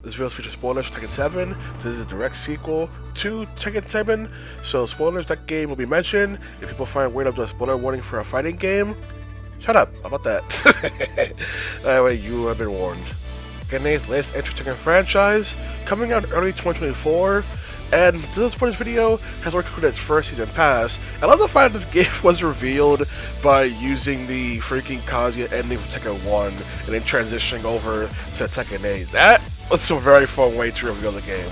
This video features spoilers for Tekken 7. This is a direct sequel to Tekken 7, so spoilers that game will be mentioned. If people find weird, I'll do a spoiler warning for a fighting game. Shut up, how about that? Anyway, you have been warned. Tekken latest entry Tekken franchise, coming out early 2024. And this point, this video has already concluded its first season pass. I love the fact that this game was revealed by using the freaking Kazuya ending from Tekken 1 and then transitioning over to Tekken 8. That was a very fun way to reveal the game.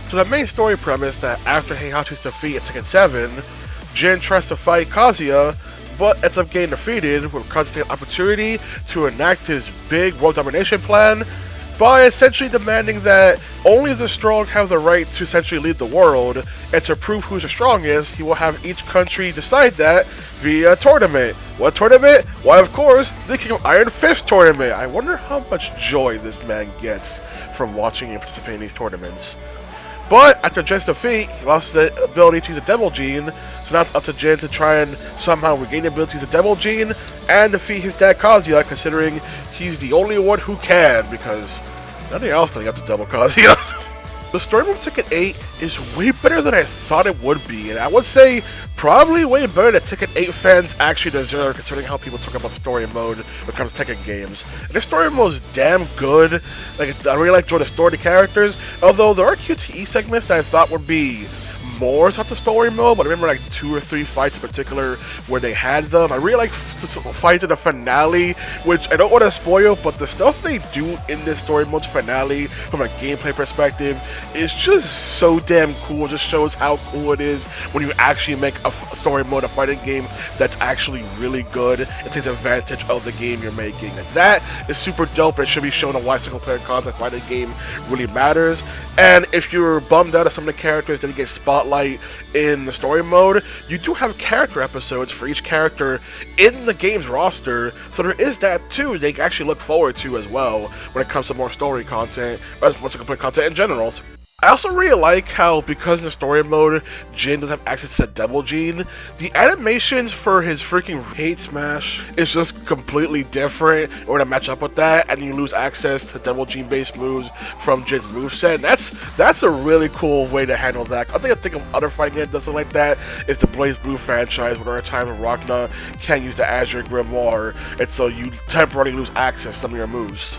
So the main story premise that after Heihachi's defeat in Tekken 7, Jin tries to fight Kazuya, but ends up getting defeated with Kazuya taking an opportunity to enact his big world domination plan by essentially demanding that only the strong have the right to essentially lead the world, and to prove who's the strongest, he will have each country decide that via a tournament. What tournament? Why, of course, the King of Iron Fist tournament. I wonder how much joy this man gets from watching and participating in these tournaments. But after Jin's defeat, he lost the ability to use the Devil Gene, so now it's up to Jin to try and somehow regain the ability to use the Devil Gene and defeat his dad Kazuya, considering he's the only one who can, because nothing else can get to double Kazuya. The story mode of Tekken 8 is way better than I thought it would be, and I would say probably way better than Tekken 8 fans actually deserve, considering how people talk about the story mode when it comes to Tekken games. And this story mode is damn good. Like, I really like the story of the characters, although there are QTE segments that I thought would be more about the story mode, but I remember like 2 or 3 fights in particular where they had them. I really like fights in the finale, which I don't want to spoil, but the stuff they do in this story mode's finale from a gameplay perspective is just so damn cool. It just shows how cool it is when you actually make a story mode, a fighting game that's actually really good and takes advantage of the game you're making. And that is super dope, and it should be shown on why single player content fighting game really matters. And if you're bummed out of some of the characters that get spotlight in the story mode, you do have character episodes for each character in the game's roster, so there is that too they can actually look forward to as well when it comes to more story content, or more single player content in general. I also really like how, because in the story mode, Jin doesn't have access to the Devil Gene, the animations for his freaking hate smash is just completely different in order to match up with that, and you lose access to Devil Gene based moves from Jin's moveset, and that's a really cool way to handle that. I think of other fighting games that does something like that is the Blaze Blue franchise, where there are times when Ragna can't use the Azure Grimoire, and so you temporarily lose access to some of your moves.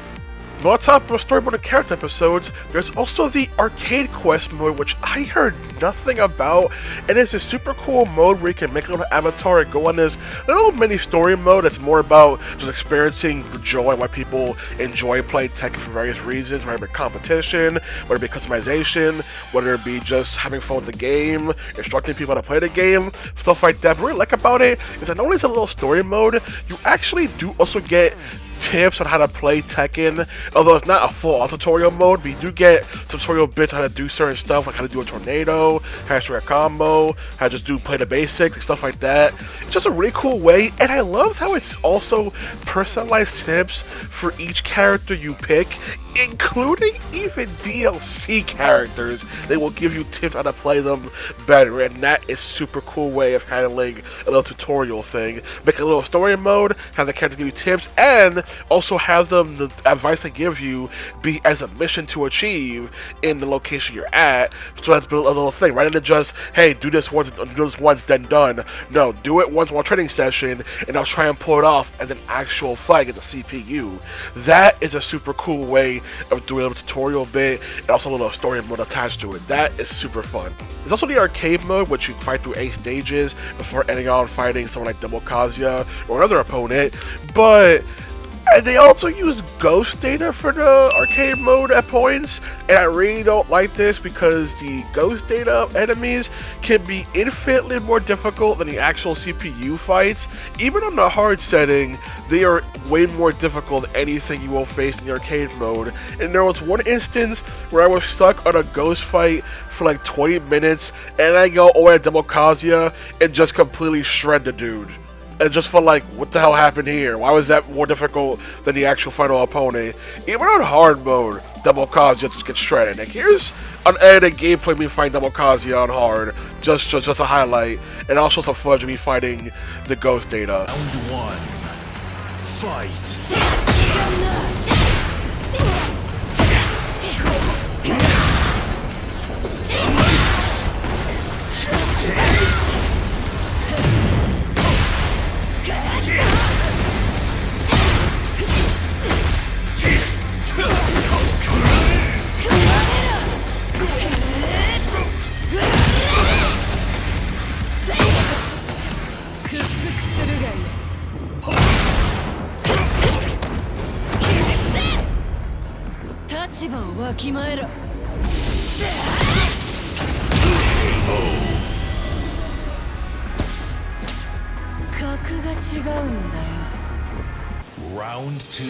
But on top of story mode and character episodes, there's also the arcade quest mode, which I heard nothing about, and it's a super cool mode where you can make a little avatar and go on this little mini story mode that's more about just experiencing the joy and why people enjoy playing Tekken for various reasons, whether it be competition, whether it be customization, whether it be just having fun with the game, instructing people how to play the game, stuff like that. But what I really like about it is that not only is it a little story mode, you actually do also get tips on how to play Tekken, although it's not a full tutorial mode, but you do get tutorial bits on how to do certain stuff, like how to do a tornado, how to start a combo, how to just play the basics and stuff like that. It's just a really cool way, and I love how it's also personalized tips for each character you pick, including even DLC characters. They will give you tips on how to play them better, and that is super cool way of handling a little tutorial thing. Make a little story mode, have the character give you tips, and also have them, the advice they give you, be as a mission to achieve in the location you're at. So that's a little thing, rather than just, hey, do this once, then done. No, do it once on a training session, and I'll try and pull it off as an actual fight at the CPU. That is a super cool way of doing a little tutorial bit, and also a little story mode attached to it. That is super fun. There's also the arcade mode, which you can fight through 8 stages before ending on fighting someone like Double Kazuya or another opponent, but they also use ghost data for the arcade mode at points, and I really don't like this because the ghost data enemies can be infinitely more difficult than the actual CPU fights. Even on the hard setting, they are way more difficult than anything you will face in the arcade mode. And there was one instance where I was stuck on a ghost fight for like 20 minutes, and I go over to Double Kazuya and just completely shred the dude. And just felt like, what the hell happened here? Why was that more difficult than the actual final opponent? Even on hard mode, Double Kazuya just gets shredded. Like, here's an edited gameplay of me fighting Double Kazuya on hard, just a highlight, and also some footage of me fighting the ghost data. Round 1, fight. Round 2.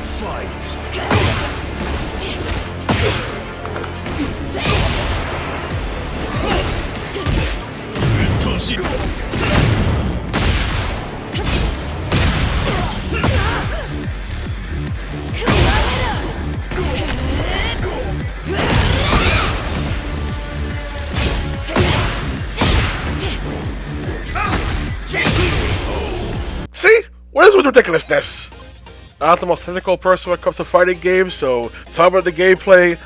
Fight. See? What is with ridiculousness? I'm not the most technical person when it comes to fighting games, so talking about the gameplay,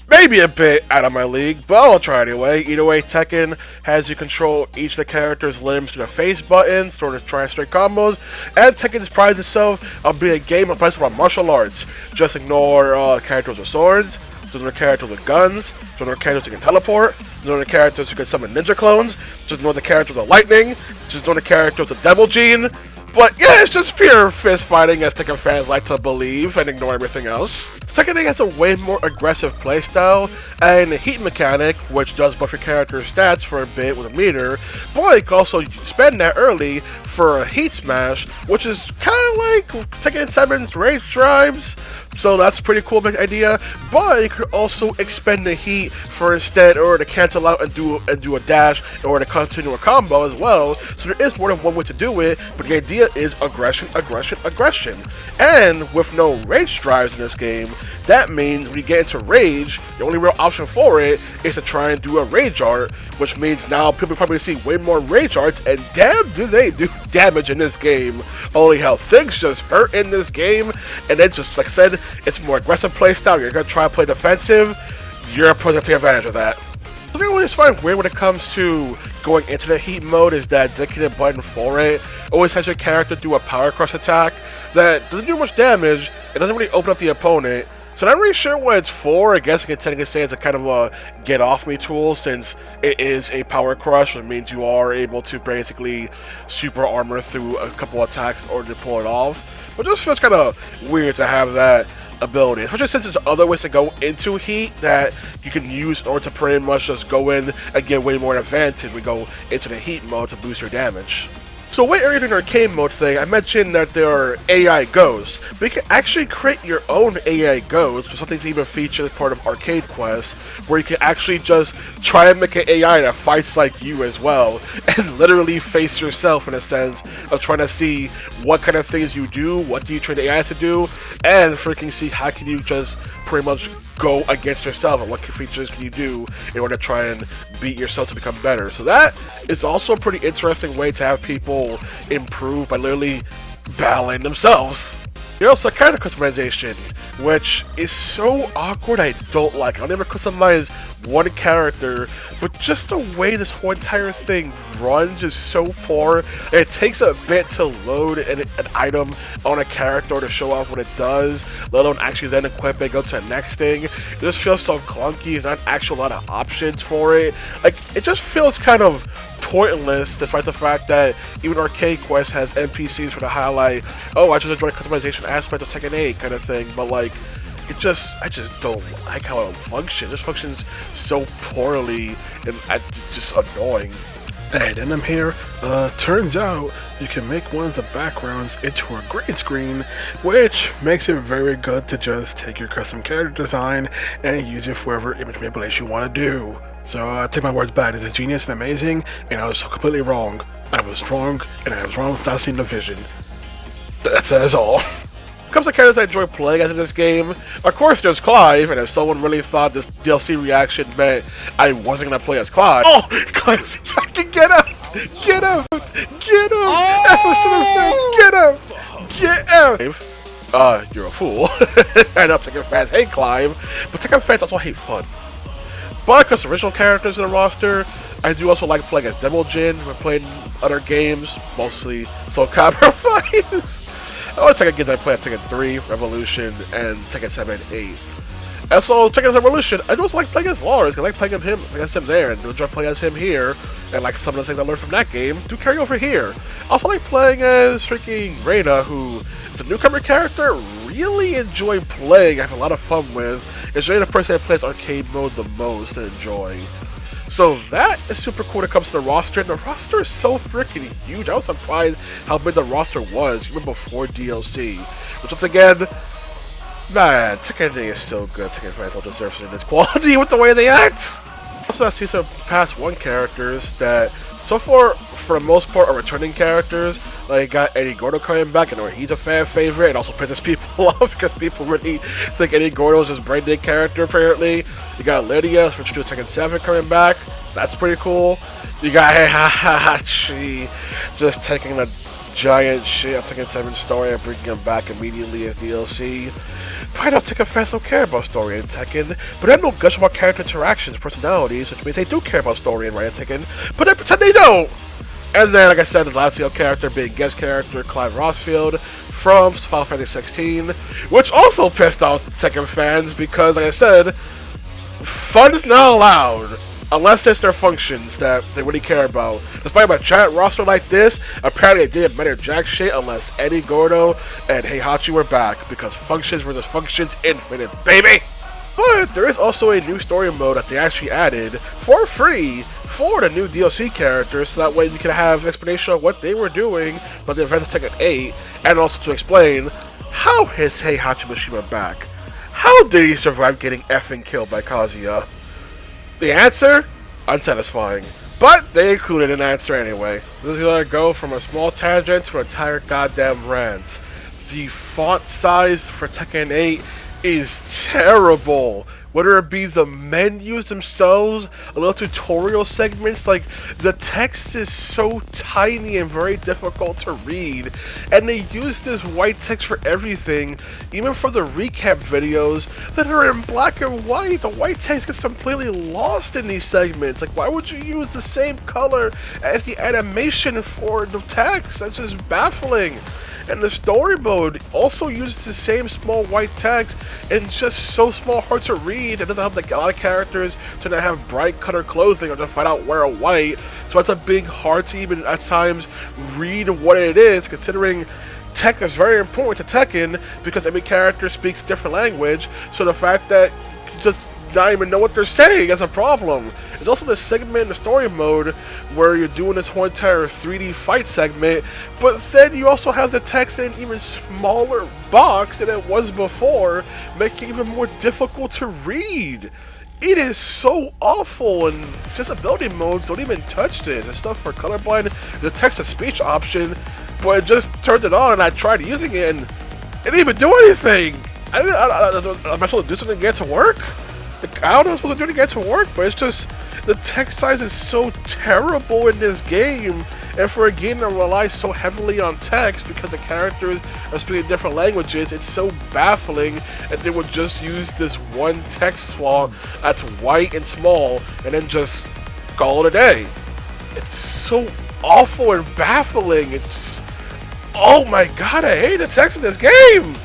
maybe a bit out of my league, but I'll try anyway. Either way, Tekken has you control each of the character's limbs through the face buttons, sort of try and straight combos, and Tekken prides itself on being a game based on martial arts. Just ignore characters with swords, just ignore characters with guns, just ignore characters who can teleport, just ignore the characters who can summon ninja clones, just ignore the characters with lightning, just ignore the characters with devil gene. But yeah, it's just pure fist fighting, as Tekken fans like to believe, and ignore everything else. Tekken has a way more aggressive playstyle, and a heat mechanic, which does buff your character's stats for a bit with a meter, but you can also spend that early for a heat smash, which is kind of like Tekken 7's rage drives. So that's a pretty cool idea, but you could also expend the heat for instead, or to cancel out and do a dash, or to continue a combo as well. So there is more than one way to do it, but the idea is aggression, aggression, aggression. And with no rage drives in this game, that means when you get into rage, the only real option for it is to try and do a rage art, which means now people probably see way more rage arts, and damn do they do damage in this game. Holy hell, things just hurt in this game, and then just, like I said, it's more aggressive playstyle. You're going to try to play defensive, your opponent's going to take advantage of that. The thing I always find weird when it comes to going into the heat mode is that dedicated button for it always has your character do a power crush attack that doesn't do much damage, it doesn't really open up the opponent. So I'm not really sure what it's for. I guess I can technically say it's a kind of a get off me tool, since it is a power crush, which means you are able to basically super armor through a couple attacks in order to pull it off. But it just feels kind of weird to have that ability, especially since there's other ways to go into heat that you can use in order to pretty much just go in and get way more advantage when you go into the heat mode to boost your damage. So when you're in an arcade mode thing, I mentioned that there are AI ghosts, but you can actually create your own AI ghost, for something to even feature as part of arcade quests, where you can actually just try and make an AI that fights like you as well, and literally face yourself in a sense of trying to see what kind of things you do, what do you train the AI to do, and freaking see how can you just pretty much go against yourself and what features can you do in order to try and beat yourself to become better. So that is also a pretty interesting way to have people improve by literally battling themselves. There's also character customization, which is so awkward I don't like. I'll never customize one character, but just the way this whole entire thing runs is so poor, and it takes a bit to load an item on a character to show off what it does, let alone actually then equip it and go to the next thing. It just feels so clunky. There's not actually a lot of options for it. Like, it just feels kind of pointless, despite the fact that even Arcade Quest has NPCs for the highlight, oh, I just enjoy the customization aspect of Tekken 8 kind of thing, but like, I just don't like how it functions. It just functions so poorly, and it's just annoying. And then I'm here, turns out you can make one of the backgrounds into a green screen, which makes it very good to just take your custom character design and use it for whatever image manipulation you want to do. So take my words back, this is genius and amazing, and I was completely wrong. I was wrong, and I was wrong without seeing the vision. That's all. Comes to characters I enjoy playing as in this game. Of course, there's Clive, and if someone really thought this DLC reaction meant I wasn't gonna play as Clive, oh, Clive's attacking! Get out! Get out! Get out! Oh! Get out! Get out! You're a fool. I know Tekken fans hate Clive, but Tekken fans also hate fun. But because original characters in the roster, I do also like playing as Devil Jin when playing other games, mostly Soul Calibur 5. The only Tekken games I play are Tekken 3, Revolution, and Tekken 7 and 8. And so, Tekken Revolution, I just like playing as Lars, I like playing as him there, and enjoy playing as him here, and like some of the things I learned from that game do carry over here. I also like playing as freaking Reina, who is a newcomer character, really enjoy playing, I have a lot of fun with, is really the person that plays arcade mode the most and enjoy. So that is super cool when it comes to the roster, and the roster is so freaking huge. I was surprised how big the roster was even before DLC. Which once again, man, Tekken 8 is so good. Tekken fans don't deserve this quality with the way they act. Also, I see some past 1 characters that so far, for the most part, are returning characters. Like, got Eddie Gordo coming back, and he's a fan favorite, and also pisses people off because people really think Eddie Gordo is his brain dead character, apparently. You got Lydia from Tekken 7 coming back. That's pretty cool. You got Heihachi just taking a giant shit on Tekken 7 story and bringing him back immediately as DLC. Probably don't Tekken fans don't care about story in Tekken, but they have no gush about character interactions, personalities, which means they do care about story in Reina Tekken, but they pretend they don't! And then, like I said, the last character being guest character Clive Rosfield from Final Fantasy 16, which also pissed off Tekken fans because, like I said, fun is not allowed unless it's their functions that they really care about. Despite a giant roster like this, apparently it didn't matter jack shit unless Eddie Gordo and Heihachi were back, because functions were just functions infinite, baby! But there is also a new story mode that they actually added for free for the new DLC characters, so that way you can have an explanation of what they were doing about the events of Tekken 8, and also to explain how is Heihachi Mishima back? How did he survive getting effing killed by Kazuya? The answer? Unsatisfying. But they included an answer anyway. This is gonna go from a small tangent to an entire goddamn rant. The font size for Tekken 8 is terrible. Whether it be the menus themselves, a little tutorial segments, like the text is so tiny and very difficult to read, and they use this white text for everything, even for the recap videos that are in black and white. The white text gets completely lost in these segments. Like, why would you use the same color as the animation for the text? That's just baffling. And the story mode also uses the same small white text and just so small, hard to read. It doesn't have like a lot of characters to not have bright color clothing or to find out wear white. So it's a big hard to even at times read what it is, considering tech is very important to Tekken because every character speaks different language. So the fact that you just not even know what they're saying is a problem. There's also this segment in the story mode where you're doing this whole entire 3D fight segment, but then you also have the text in an even smaller box than it was before, making it even more difficult to read. It is so awful, and accessibility modes don't even touch this. There's stuff for colorblind, the text-to-speech option, but it just turned it on and I tried using it and it didn't even do anything. Am I supposed to do something to get it to work? I don't know what I'm supposed to do to get to work, but it's just, the text size is so terrible in this game, and for a game that relies so heavily on text because the characters are speaking different languages, it's so baffling that they would just use this one text swap that's white and small, and then just call it a day. It's so awful and baffling. It's, oh my god, I hate the text in this game!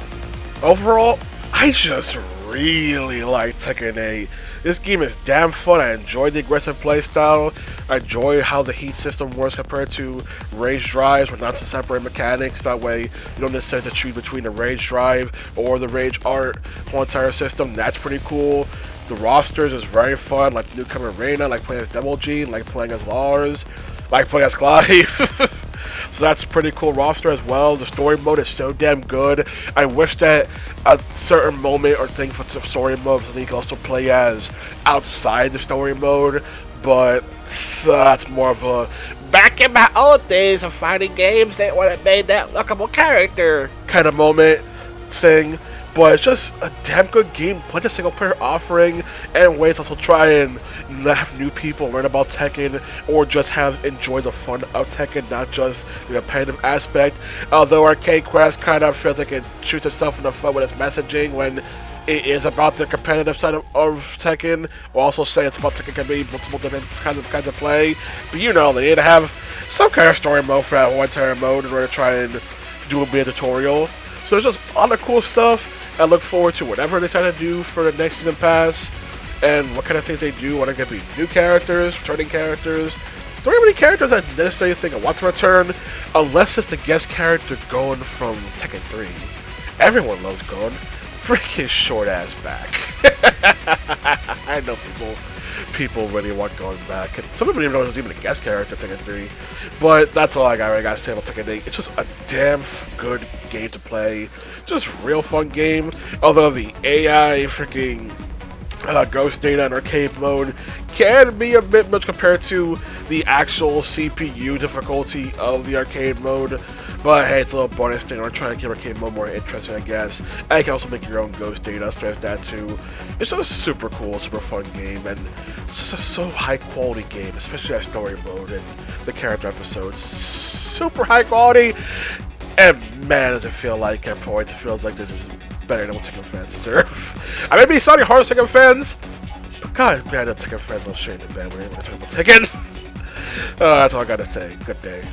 Overall, I just really like Tekken 8. This game is damn fun. I enjoy the aggressive playstyle. I enjoy how the heat system works compared to rage drives with not to separate mechanics. That way you don't necessarily have to choose between the rage drive or the rage art whole entire system. That's pretty cool. The rosters is very fun, like newcomer Reina, like playing as Devil G, like playing as Lars, like playing as Clive. So that's a pretty cool roster as well. The story mode is so damn good. I wish that a certain moment or thing for the story mode that you can also play as outside the story mode, but that's more of a back in my old days of fighting games they would have made that lookable character kind of moment thing. But it's just a damn good game, plenty of single player offering, and ways to also try and have new people learn about Tekken, or just enjoy the fun of Tekken, not just the competitive aspect. Although Arcade Quest kind of feels like it shoots itself in the foot with its messaging when it is about the competitive side of Tekken. We'll also say it's about Tekken can be multiple different kinds of play, but you know, they need to have some kind of story mode for that one entire mode in order to try and do a bit of tutorial. So there's just a lot of cool stuff. I look forward to whatever they try to do for the next season pass, and what kind of things they do. What are going to be new characters, returning characters. Don't have any characters I necessarily think I want to return, unless it's the guest character going from Tekken 3. Everyone loves Gon. Freaking short ass back. I know people really want Gon back. And some people didn't even know he was even a guest character in Tekken 3. But that's all I gotta say about Tekken 8. It's just a damn good game to play. Just real fun game. Although the AI freaking ghost data in arcade mode can be a bit much compared to the actual CPU difficulty of the arcade mode. But hey, it's a little bonus thing. We're trying to keep arcade mode more interesting, I guess. And you can also make your own ghost data, so there's that too. It's just a super cool, super fun game, and it's just a so high quality game, especially that story mode and the character episodes. Super high quality, and man, does it feel like at points, it feels like this is better than what Tekken fans deserve. I may be sounding hard to Tekken fans, but god, man, the Tekken fans don't shame it, man, when they talk about Tekken. That's all I gotta say. Good day.